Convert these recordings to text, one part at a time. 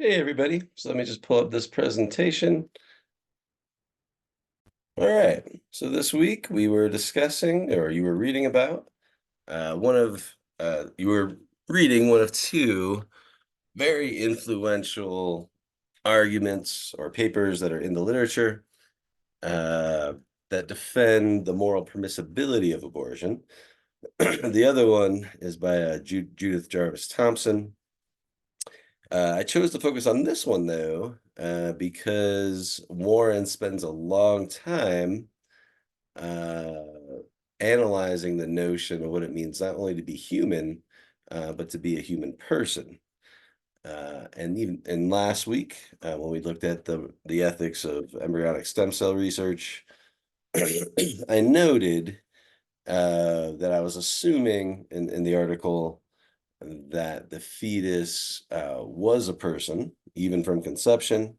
Hey, everybody. So let me just pull up this presentation. All right. So this week we were discussing, or you were reading about, you were reading one of two very influential arguments or papers that are in the literature uh, that defend the moral permissibility of abortion. The other one is by Judith Jarvis Thompson. I chose to focus on this one though, because Warren spends a long time uh, analyzing the notion of what it means not only to be human, but to be a human person. And even in last week, when we looked at the ethics of embryonic stem cell research, I noted that I was assuming in the article that the fetus was a person, even from conception,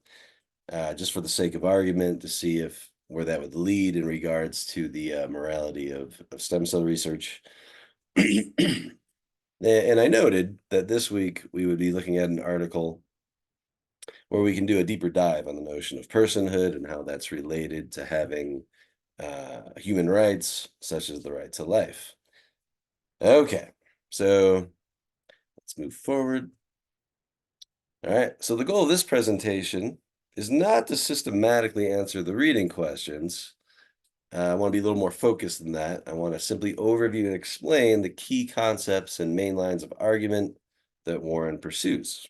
just for the sake of argument, to see if where that would lead in regards to the morality of stem cell research. And I noted that this week we would be looking at an article where we can do a deeper dive on the notion of personhood and how that's related to having human rights, such as the right to life. Okay, so let's move forward. All right, so the goal of this presentation is not to systematically answer the reading questions. I want to be a little more focused than that. I want to simply overview and explain the key concepts and main lines of argument that Warren pursues.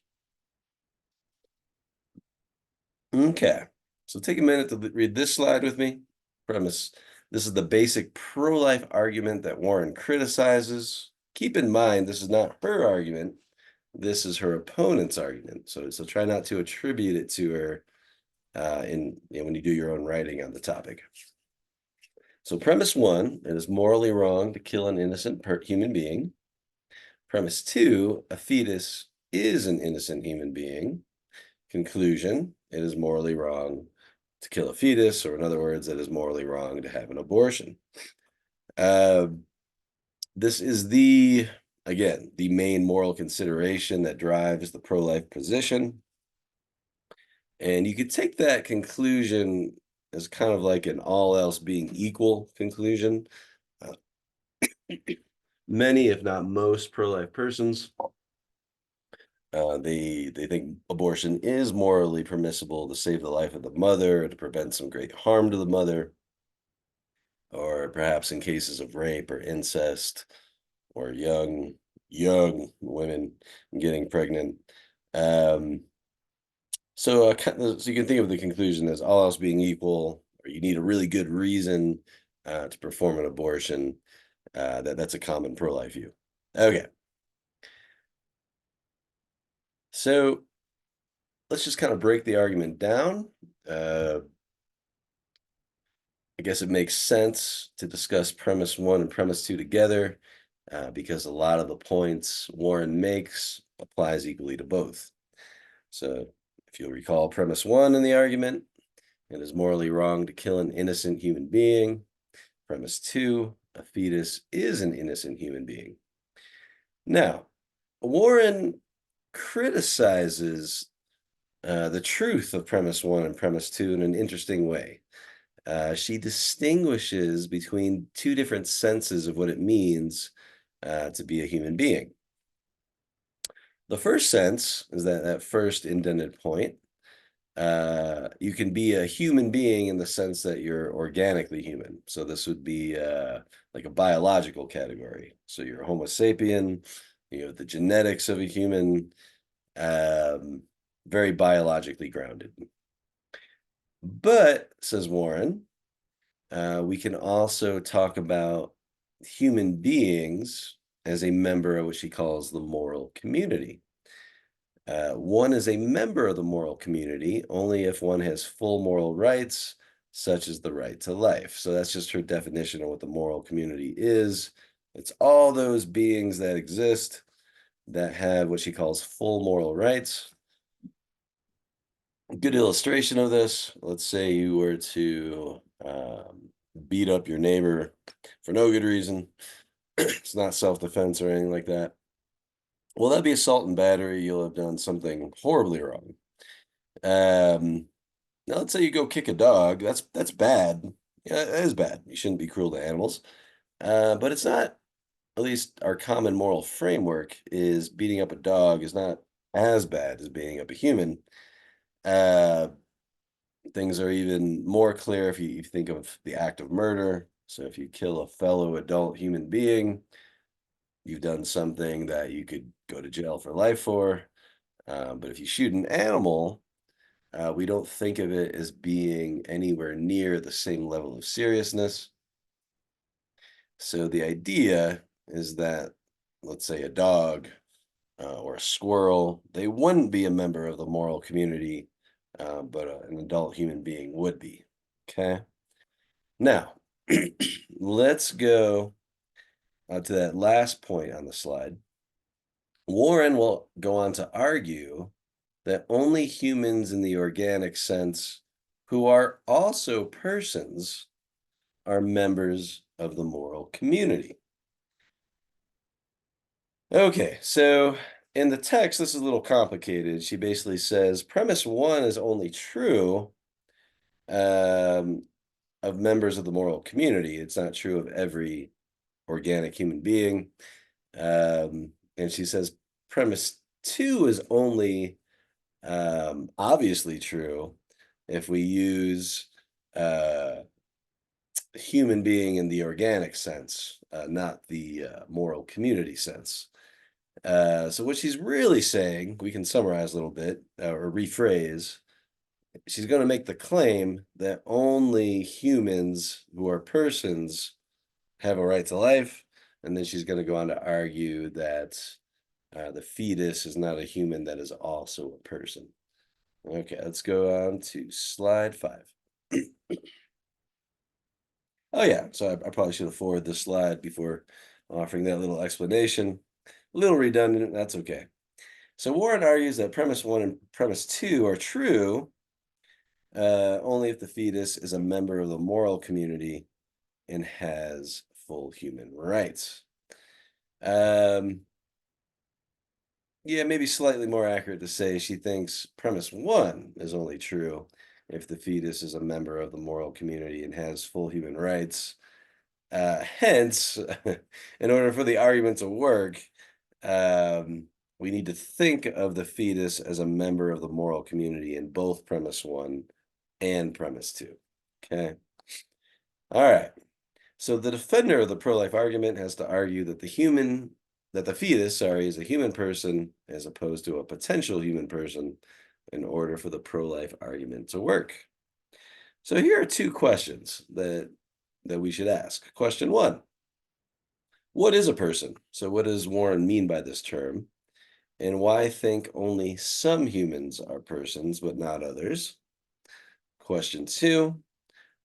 Okay, so take a minute to read this slide with me. Premise. This is the basic pro-life argument that Warren criticizes. Keep in mind, this is not her argument. This is her opponent's argument. So try not to attribute it to her when you do your own writing on the topic. So premise one, it is morally wrong to kill an innocent human being. Premise two, a fetus is an innocent human being. Conclusion, it is morally wrong to kill a fetus, or in other words, it is morally wrong to have an abortion. This is again, the main moral consideration that drives the pro-life position. And you could take that conclusion as kind of like an all else being equal conclusion. Uh, Many, if not most, pro-life persons, they think abortion is morally permissible to save the life of the mother or to prevent some great harm to the mother, or perhaps in cases of rape or incest or young women getting pregnant. Um, so you can think of the conclusion as all else being equal, or you need a really good reason to perform an abortion. That's a common pro-life view. Okay, so let's just kind of break the argument down. I guess it makes sense to discuss premise one and premise two together because a lot of the points Warren makes applies equally to both. So if you'll recall premise one in the argument, it is morally wrong to kill an innocent human being. Premise two, a fetus is an innocent human being. Now, Warren criticizes the truth of premise one and premise two in an interesting way. She distinguishes between two different senses of what it means to be a human being. The first sense is that first indented point. You can be a human being in the sense that you're organically human. So this would be like a biological category. So you're a Homo sapien, you have the genetics of a human, very biologically grounded. But, says Warren, we can also talk about human beings as a member of what she calls the moral community. One is a member of the moral community only if one has full moral rights, such as the right to life. So that's just her definition of what the moral community is. It's all those beings that exist that have what she calls full moral rights. A good illustration of this, let's say you were to beat up your neighbor for no good reason. It's not self-defense or anything like that. Well, that'd be assault and battery. You'll have done something horribly wrong. Now let's say you go kick a dog. That's bad. Yeah, it is bad. You shouldn't be cruel to animals. But it's not, at least our common moral framework is beating up a dog is not as bad as beating up a human. Uh, Things are even more clear if you think of the act of murder. So if you kill a fellow adult human being, you've done something that you could go to jail for life for. But if you shoot an animal, we don't think of it as being anywhere near the same level of seriousness. So the idea is that, let's say, a dog or a squirrel, they wouldn't be a member of the moral community, but an adult human being would be. Okay. Now, let's go to that last point on the slide. Warren will go on to argue that only humans in the organic sense who are also persons are members of the moral community. Okay, so in the text, this is a little complicated. She basically says premise one is only true um, of members of the moral community. It's not true of every organic human being. And she says premise two is only obviously true if we use human being in the organic sense, not the moral community sense. So what she's really saying, we can summarize a little bit or rephrase. She's going to make the claim that only humans who are persons have a right to life, and then she's going to go on to argue that the fetus is not a human that is also a person. Okay, let's go on to slide 5. Oh yeah, so I probably should have forwarded this slide before offering that little explanation. A little redundant, that's okay. So Warren argues that premise one and premise two are true only if the fetus is a member of the moral community and has full human rights. Yeah, maybe slightly more accurate to say she thinks premise one is only true if the fetus is a member of the moral community and has full human rights. Hence, in order for the argument to work, um, we need to think of the fetus as a member of the moral community in both premise one and premise two. Okay. All right. So the defender of the pro-life argument has to argue that the fetus, sorry, is a human person as opposed to a potential human person in order for the pro-life argument to work. So here are two questions that we should ask. Question one, what is a person? So what does Warren mean by this term? And why think only some humans are persons but not others? Question two,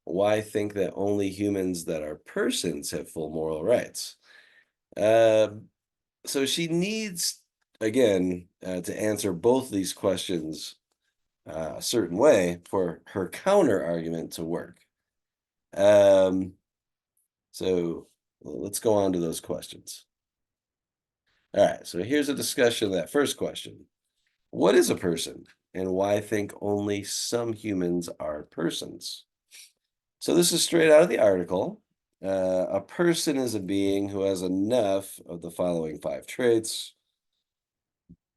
why think that only humans that are persons have full moral rights? Uh, so she needs, again, to answer both these questions a certain way for her counter argument to work. So let's go on to those questions. All right, so here's a discussion of that first question. What is a person, and why think only some humans are persons? So this is straight out of the article. A person is a being who has enough of the following 5 traits.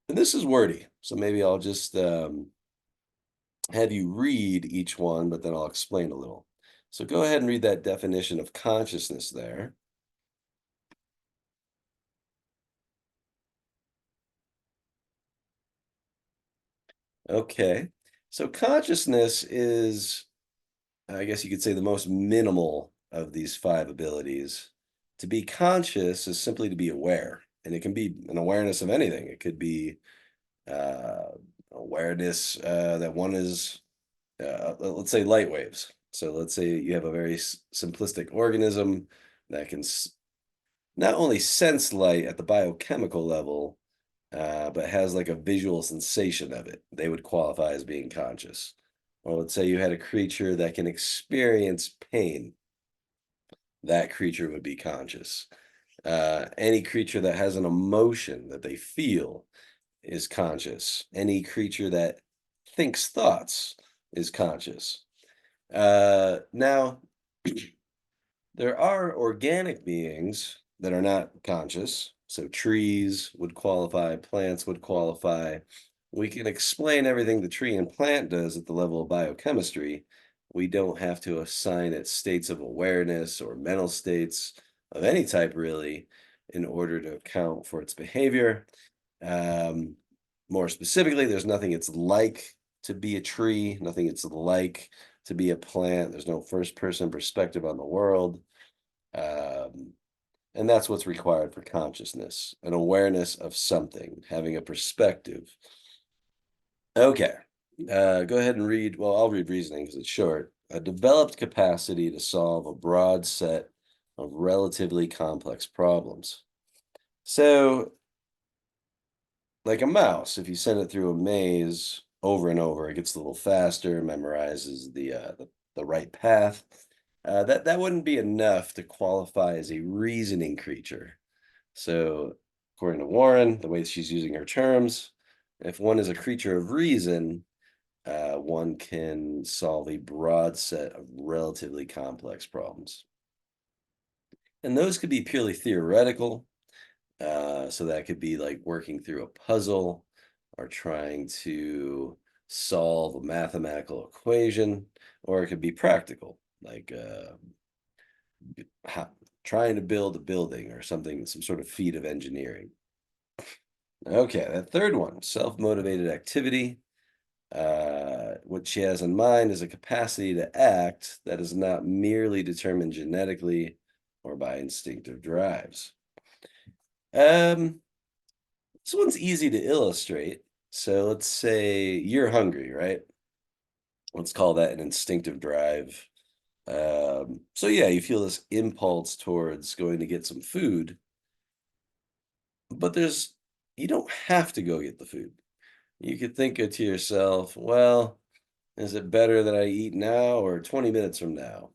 And this is wordy, so maybe I'll just have you read each one, but then I'll explain a little. So go ahead and read that definition of consciousness there. Okay. So consciousness is, I guess you could say, the most minimal of these 5 abilities. To be conscious is simply to be aware, and it can be an awareness of anything. It could be uh, awareness that one is, let's say, light waves. So let's say you have a very simplistic organism that can not only sense light at the biochemical level, but has like a visual sensation of it. They would qualify as being conscious. Or let's say you had a creature that can experience pain. That creature would be conscious. Any creature that has an emotion that they feel is conscious. Any creature that thinks thoughts is conscious. Now, there are organic beings that are not conscious. So trees would qualify, plants would qualify. We can explain everything the tree and plant does at the level of biochemistry. We don't have to assign it states of awareness or mental states of any type, really, in order to account for its behavior. Um, More specifically, there's nothing it's like to be a tree, nothing it's like to be a plant. There's no first person perspective on the world. Um, and that's what's required for consciousness, an awareness of something, having a perspective. Okay. Go ahead and read. Well, I'll read reasoning because it's short. A developed capacity to solve a broad set of relatively complex problems. So, like a mouse, if you send it through a maze over and over, it gets a little faster, memorizes the right path. That wouldn't be enough to qualify as a reasoning creature. So, according to Warren, the way she's using her terms, if one is a creature of reason, one can solve a broad set of relatively complex problems. And those could be purely theoretical. So that could be like working through a puzzle or trying to solve a mathematical equation, or it could be practical, like ho- trying to build a building or something, some sort of feat of engineering. Okay, that third one, self-motivated activity. What she has in mind is a capacity to act that is not merely determined genetically or by instinctive drives. Um, this one's easy to illustrate. So let's say you're hungry, right? Let's call that an instinctive drive. So yeah, you feel this impulse towards going to get some food, but you don't have to go get the food. You could think it to yourself, well, is it better that I eat now or 20 minutes from now?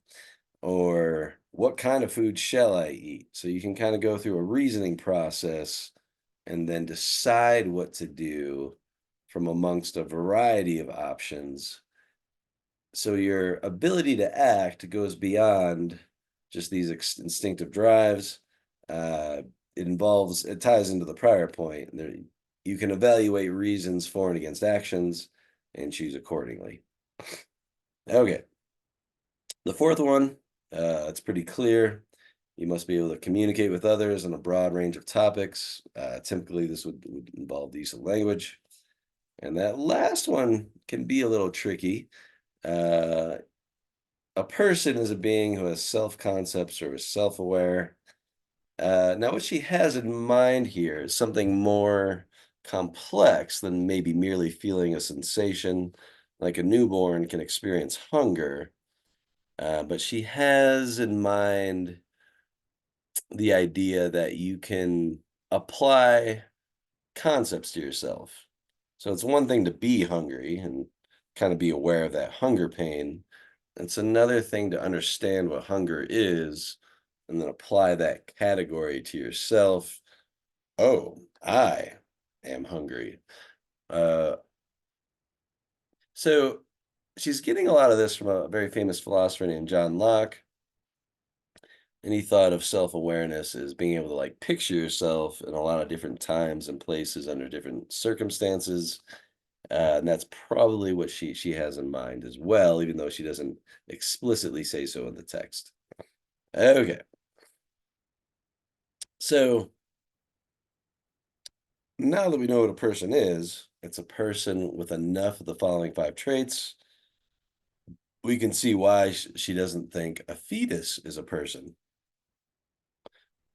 Or what kind of food shall I eat? So you can kind of go through a reasoning process and then decide what to do from amongst a variety of options. So your ability to act goes beyond just these instinctive drives. Uh, it ties into the prior point. You can evaluate reasons for and against actions and choose accordingly. Okay. The fourth one, it's pretty clear. You must be able to communicate with others on a broad range of topics. Typically, this would involve the use of language. And that last one can be a little tricky. Uh, a person is a being who has self-concepts or is self-aware. Now, what she has in mind here is something more complex than maybe merely feeling a sensation, like a newborn can experience hunger. But she has in mind the idea that you can apply concepts to yourself. So it's one thing to be hungry and kind of be aware of that hunger pain. It's another thing to understand what hunger is and then apply that category to yourself. Oh, I am hungry. Uh, so she's getting a lot of this from a very famous philosopher named John Locke. And he thought of self-awareness as being able to like picture yourself in a lot of different times and places under different circumstances. And that's probably what she has in mind as well, even though she doesn't explicitly say so in the text. Okay. So now that we know what a person is, it's a person with enough of the following five traits. We can see why she doesn't think a fetus is a person.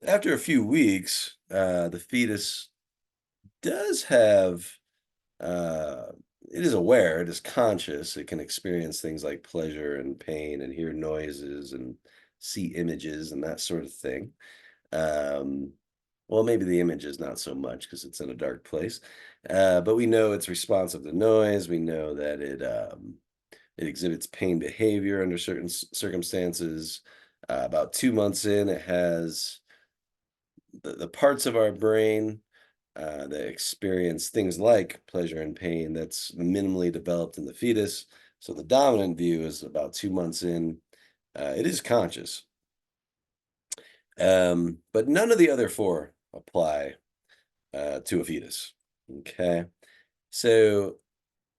After a few weeks, the fetus does have uh, it is aware, it is conscious, it can experience things like pleasure and pain and hear noises and see images and that sort of thing. Um, well, maybe the images not so much because it's in a dark place. But we know it's responsive to noise. We know that it exhibits pain behavior under certain circumstances. About 2 months in, it has the parts of our brain that experience things like pleasure and pain that's minimally developed in the fetus. So the dominant view is about 2 months in, it is conscious. But none of the other four apply to a fetus. Okay. So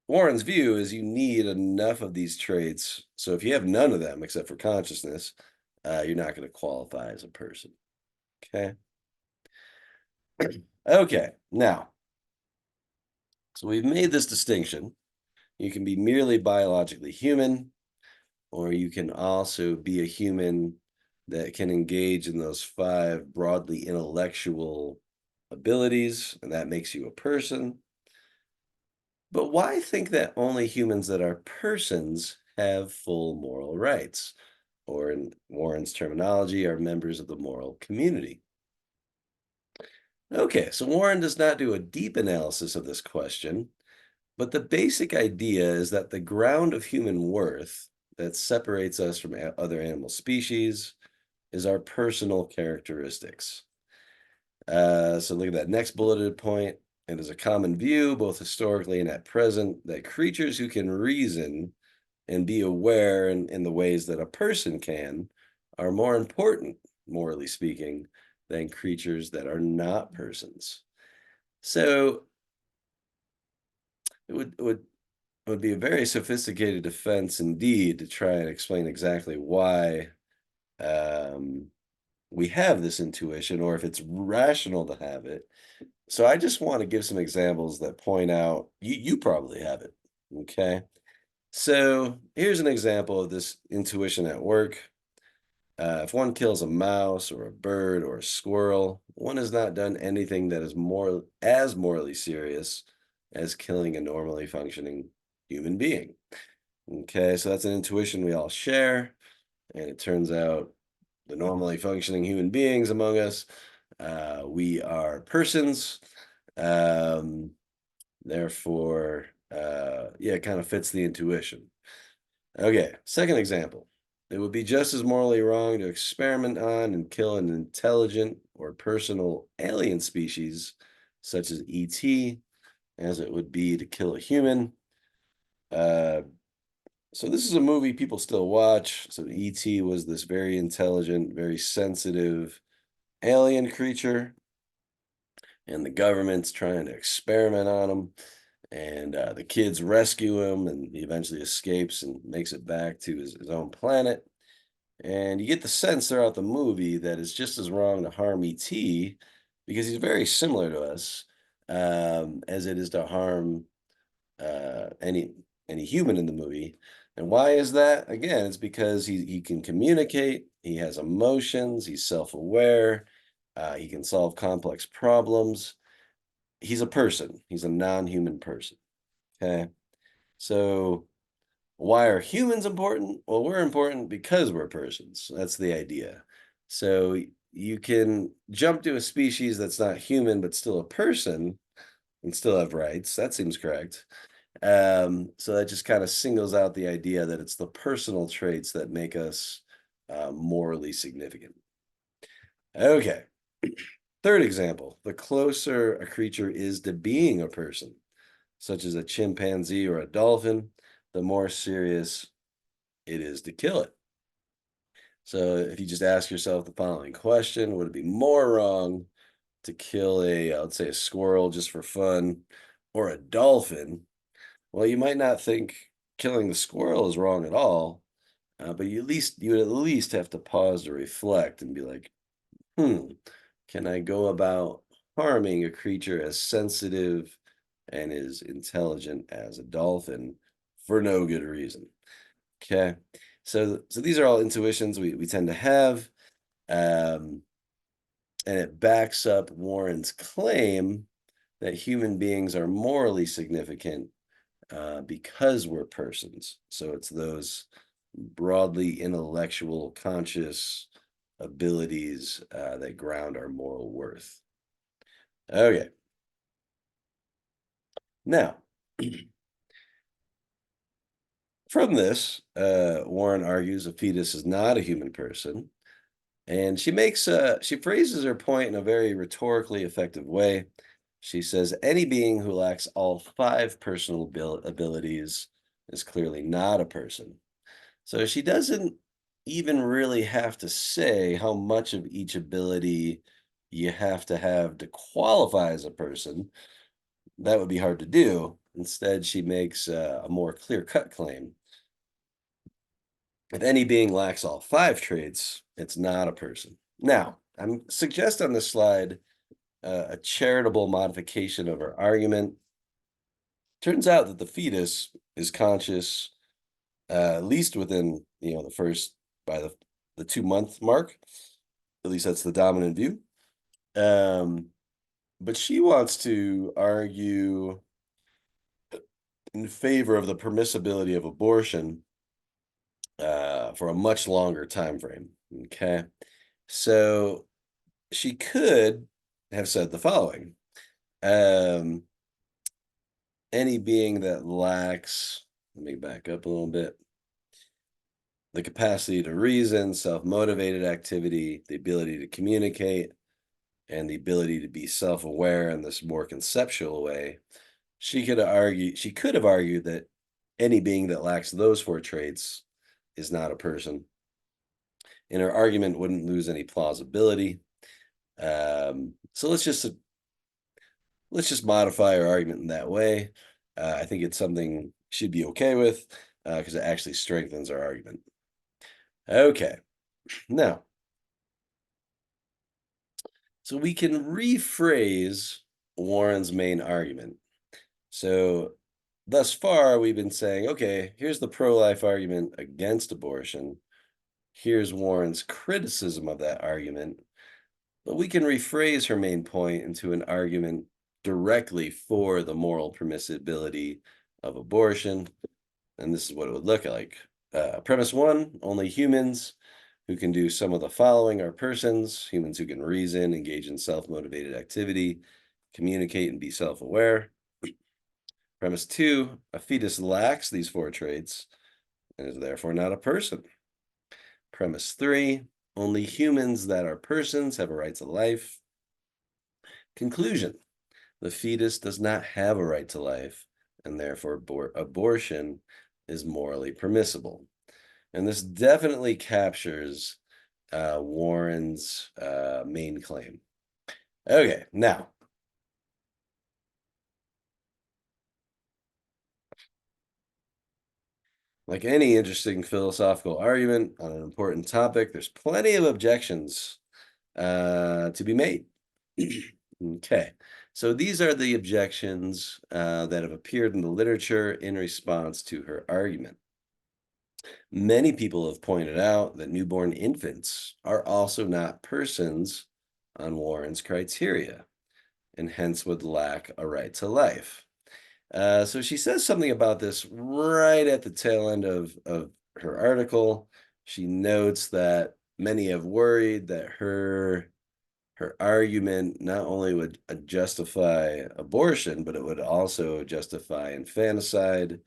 Warren's view is you need enough of these traits. So if you have none of them except for consciousness, you're not going to qualify as a person. Okay. Okay. Now, so we've made this distinction. You can be merely biologically human, or you can also be a human that can engage in those five broadly intellectual abilities, and that makes you a person. But why think that only humans that are persons have full moral rights? Or, in Warren's terminology, are members of the moral community? Okay, so Warren does not do a deep analysis of this question, but the basic idea is that the ground of human worth that separates us from other animal species is our personal characteristics. So look at that next bulleted point. It is a common view, both historically and at present, that creatures who can reason and be aware in the ways that a person can are more important, morally speaking, than creatures that are not persons. So it would be a very sophisticated defense indeed to try and explain exactly why um, we have this intuition or if it's rational to have it. So I just want to give some examples that point out you probably have it. Okay. So here's an example of this intuition at work. If one kills a mouse or a bird or a squirrel, one has not done anything that is more as morally serious as killing a normally functioning human being. Okay, so that's an intuition we all share, and it turns out the normally functioning human beings among us, we are persons. Um, Therefore, yeah, it kind of fits the intuition. Okay, second example. It would be just as morally wrong to experiment on and kill an intelligent or personal alien species, such as ET, as it would be to kill a human. Uh, so this is a movie people still watch. So ET was this very intelligent, very sensitive alien creature, and the government's trying to experiment on him. And the kids rescue him, and he eventually escapes and makes it back to his own planet. And you get the sense throughout the movie that it's just as wrong to harm ET because he's very similar to us as it is to harm any human in the movie. And why is that? Again, it's because he can communicate, he has emotions, he's self-aware, he can solve complex problems. He's a person. He's a non-human person. Okay. So why are humans important? Well, we're important because we're persons. That's the idea. So you can jump to a species that's not human but still a person and still have rights. That seems correct. So that just kind of singles out the idea that it's the personal traits that make us morally significant. Okay. Third example, the closer a creature is to being a person, such as a chimpanzee or a dolphin, the more serious it is to kill it. So if you just ask yourself the following question, would it be more wrong to kill let's say a squirrel just for fun or a dolphin? Well, you might not think killing the squirrel is wrong at all, but you would at least have to pause to reflect and be like, hmm, can I go about harming a creature as sensitive and as intelligent as a dolphin for no good reason? Okay. So these are all intuitions we tend to have. Um, and it backs up Warren's claim that human beings are morally significant because we're persons. So it's those broadly intellectual, conscious abilities that ground our moral worth. Okay. Now, from this, Warren argues a fetus is not a human person. And she phrases her point in a very rhetorically effective way. She says any being who lacks all five personal abilities is clearly not a person. So she doesn't even really have to say how much of each ability you have to have to qualify as a person. That would be hard to do. Instead, she makes a more clear cut claim. If any being lacks all five traits, it's not a person. Now, I'm suggest on this slide a charitable modification of her argument. Turns out that the fetus is conscious at least within the first by the 2 month mark. At least that's the dominant view. Um, but she wants to argue in favor of the permissibility of abortion for a much longer time frame. Okay, so she could have said the following: um, any being that lacks, let me back up a little bit, the capacity to reason, self-motivated activity, the ability to communicate, and the ability to be self-aware in this more conceptual way, she could have argued that any being that lacks those four traits is not a person. And her argument wouldn't lose any plausibility. So let's just modify our argument in that way. I think it's something she'd be okay with because it actually strengthens our argument. Okay, now, so we can rephrase Warren's main argument. So thus far, we've been saying, okay, here's the pro-life argument against abortion. Here's Warren's criticism of that argument. But we can rephrase her main point into an argument directly for the moral permissibility of abortion. And this is what it would look like. Premise one, only humans who can do some of the following are persons: humans who can reason, engage in self-motivated activity, communicate, and be self-aware. Premise two, a fetus lacks these four traits and is therefore not a person. Premise three, only humans that are persons have a right to life. Conclusion, the fetus does not have a right to life, and therefore abortion is morally permissible. And this definitely captures Warren's main claim. Okay, now, like any interesting philosophical argument on an important topic, there's plenty of objections to be made. Okay, so these are the objections that have appeared in the literature in response to her argument. Many people have pointed out that newborn infants are also not persons on Warren's criteria, and hence would lack a right to life. So she says something about this right at the tail end of her article. She notes that many have worried that her argument not only would justify abortion, but it would also justify infanticide.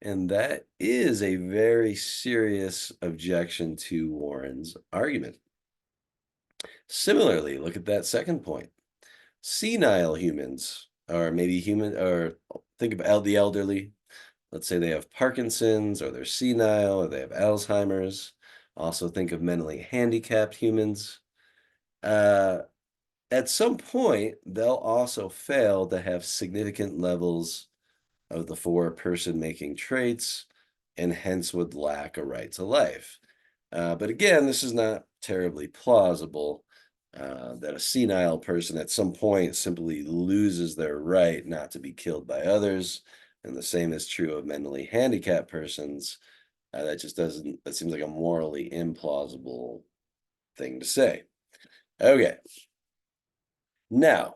And that is a very serious objection to Warren's argument. Similarly, look at that second point. Senile humans, or maybe human, or think of the elderly. Let's say they have Parkinson's, or they're senile, or they have Alzheimer's. Also think of mentally handicapped humans. Uh, at some point, they'll also fail to have significant levels of the four person-making traits, and hence would lack a right to life. But again, this is not terribly plausible that a senile person at some point simply loses their right not to be killed by others. And the same is true of mentally handicapped persons. That seems like a morally implausible thing to say. Okay. Now,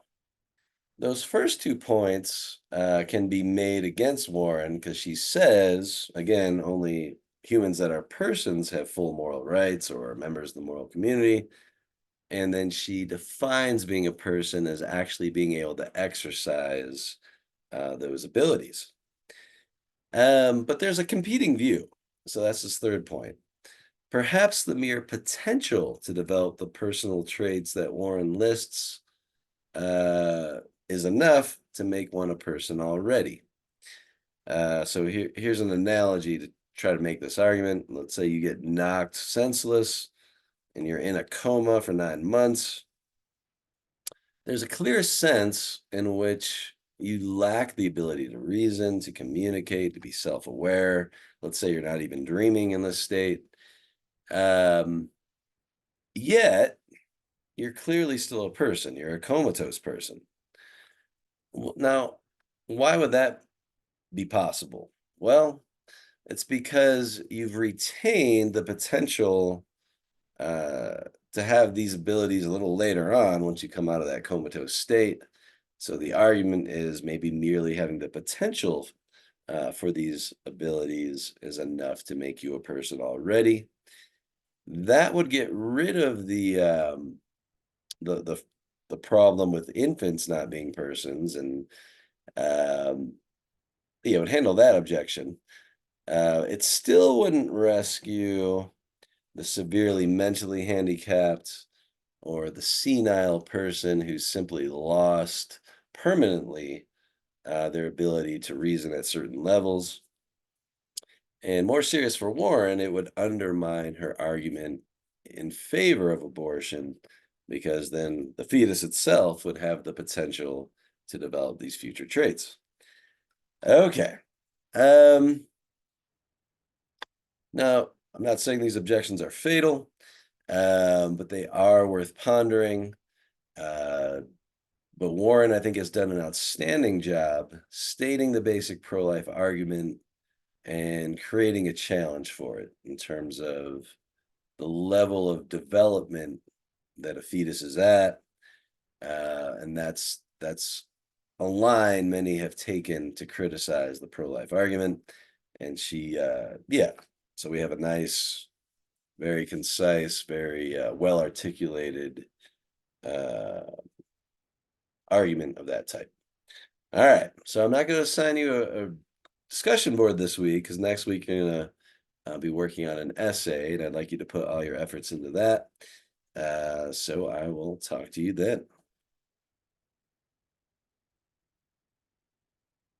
those first 2 points can be made against Warren because she says, again, only humans that are persons have full moral rights or are members of the moral community. And then she defines being a person as actually being able to exercise those abilities. But there's a competing view. So that's his third point. Perhaps the mere potential to develop the personal traits that Warren lists is enough to make one a person already. So here's an analogy to try to make this argument. Let's say you get knocked senseless and you're in a coma for 9 months. There's a clear sense in which you lack the ability to reason, to communicate, to be self aware. Let's say you're not even dreaming in this state. Um, Yet, you're clearly still a person. You're a comatose person. Now, why would that be possible? Well, it's because you've retained the potential uh, to have these abilities a little later on once you come out of that comatose state. So the argument is maybe merely having the potential for these abilities is enough to make you a person already. That would get rid of the the the problem with infants not being persons, and um, would handle that objection. It still wouldn't rescue the severely mentally handicapped or the senile person who's simply lost permanently their ability to reason at certain levels. And more serious for Warren, it would undermine her argument in favor of abortion because then the fetus itself would have the potential to develop these future traits. Okay. Um, Now, I'm not saying these objections are fatal, but they are worth pondering. Uh, but Warren, I think, has done an outstanding job stating the basic pro life argument and creating a challenge for it in terms of the level of development that a fetus is at. And that's a line many have taken to criticize the pro life argument. And yeah, so we have a nice, very concise, very well articulated uh, argument of that type. All right, so I'm not going to assign you a discussion board this week because next week you're going to be working on an essay, and I'd like you to put all your efforts into that. So I will talk to you then.